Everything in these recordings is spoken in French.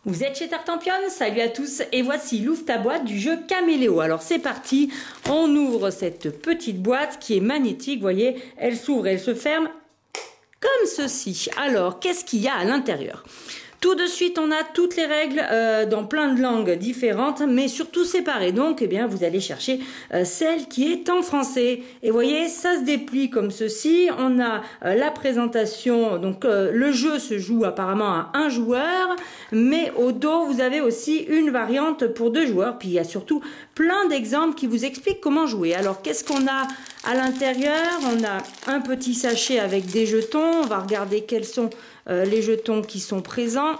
Vous êtes chez Tartampion, salut à tous et voici l'ouvre ta boîte du jeu Caméléo. Alors c'est parti, on ouvre cette petite boîte qui est magnétique, vous voyez, elle s'ouvre et elle se ferme comme ceci. Alors qu'est-ce qu'il y a à l'intérieur ? Tout de suite, on a toutes les règles dans plein de langues différentes, mais surtout séparées. Donc, eh bien, vous allez chercher celle qui est en français. Et vous voyez, ça se déplie comme ceci. On a la présentation. Donc, le jeu se joue apparemment à un joueur, mais au dos, vous avez aussi une variante pour 2 joueurs. Puis, il y a surtout plein d'exemples qui vous expliquent comment jouer. Alors, qu'est-ce qu'on a à l'intérieur? On a un petit sachet avec des jetons. On va regarder quels sont les jetons qui sont présents.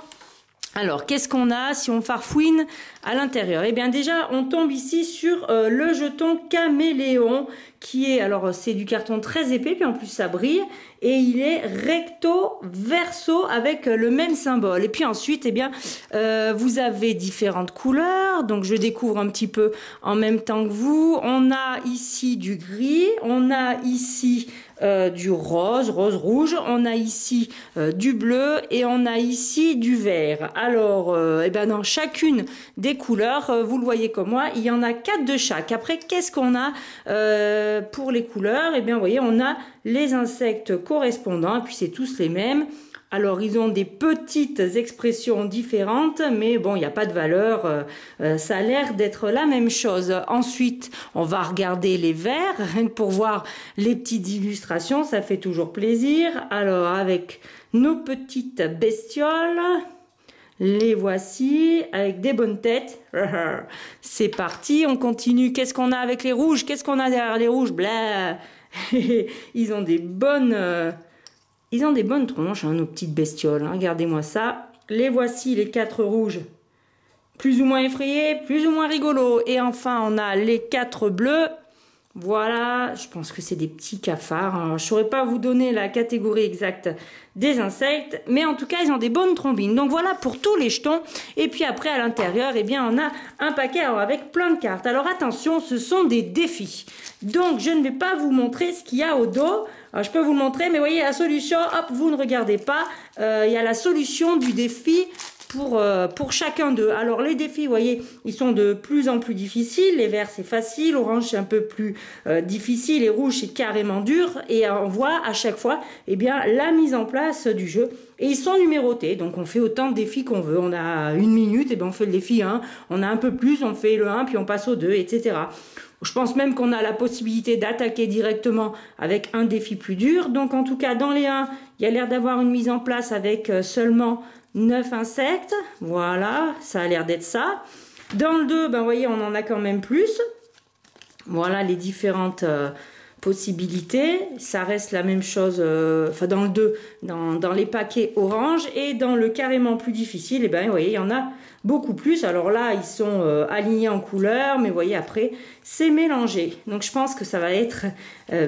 Alors, qu'est-ce qu'on a si on farfouine à l'intérieur? Eh bien, déjà, on tombe ici sur le jeton Caméléon, qui est, alors, c'est du carton très épais, puis en plus, ça brille, et il est recto verso avec le même symbole. Et puis ensuite, eh bien, vous avez différentes couleurs, donc je découvre un petit peu en même temps que vous. On a ici du gris, on a ici du rose, rouge, on a ici du bleu et on a ici du vert. Alors, eh ben dans chacune des couleurs, vous le voyez comme moi, il y en a 4 de chaque. Après, qu'est-ce qu'on a pour les couleurs? Eh bien, vous voyez, on a les insectes correspondants, et puis c'est tous les mêmes. Alors, ils ont des petites expressions différentes, mais bon, il n'y a pas de valeur. Ça a l'air d'être la même chose. Ensuite, on va regarder les vers pour voir les petites illustrations. Ça fait toujours plaisir. Alors, avec nos petites bestioles, les voici avec des bonnes têtes. C'est parti, on continue. Qu'est-ce qu'on a avec les rouges? Qu'est-ce qu'on a derrière les rouges? Blah. Ils ont des bonnes... Ils ont des bonnes tronches, hein, nos petites bestioles. Hein. Regardez-moi ça. Les voici, les 4 rouges. Plus ou moins effrayés, plus ou moins rigolos. Et enfin, on a les 4 bleus. Voilà, je pense que c'est des petits cafards. Hein. Je ne saurais pas vous donner la catégorie exacte des insectes, mais en tout cas, ils ont des bonnes trombines. Donc voilà pour tous les jetons. Et puis après, à l'intérieur, eh bien, on a un paquet avec plein de cartes. Alors attention, ce sont des défis. Donc, je ne vais pas vous montrer ce qu'il y a au dos. Alors, je peux vous le montrer, mais vous voyez, la solution, hop, vous ne regardez pas. Il y a la solution du défi pour chacun d'eux. Alors les défis, vous voyez, ils sont de plus en plus difficiles. Les verts, c'est facile. Orange, c'est un peu plus difficile. Et rouge, c'est carrément dur. Et on voit à chaque fois, eh bien, la mise en place du jeu. Et ils sont numérotés. Donc on fait autant de défis qu'on veut. On a 1 minute, et bien on fait le défi 1. On a un peu plus, on fait le 1, puis on passe au 2, etc. Je pense même qu'on a la possibilité d'attaquer directement avec un défi plus dur. Donc en tout cas, dans les 1, il y a l'air d'avoir une mise en place avec seulement 9 insectes. Voilà, ça a l'air d'être ça. Dans le 2, ben, vous voyez, on en a quand même plus. Voilà les différentes possibilités. Ça reste la même chose, enfin dans le 2, dans les paquets orange. Et dans le carrément plus difficile, et ben, vous voyez, il y en a beaucoup plus. Alors là, ils sont alignés en couleurs, mais vous voyez, après, c'est mélangé. Donc, je pense que ça va être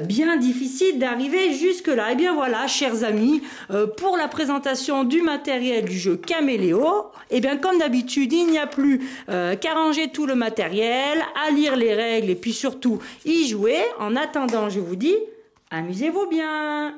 bien difficile d'arriver jusque-là. Et bien voilà, chers amis, pour la présentation du matériel du jeu Caméléo, et bien comme d'habitude, il n'y a plus qu'à ranger tout le matériel, à lire les règles et puis surtout y jouer. En attendant, je vous dis, amusez-vous bien!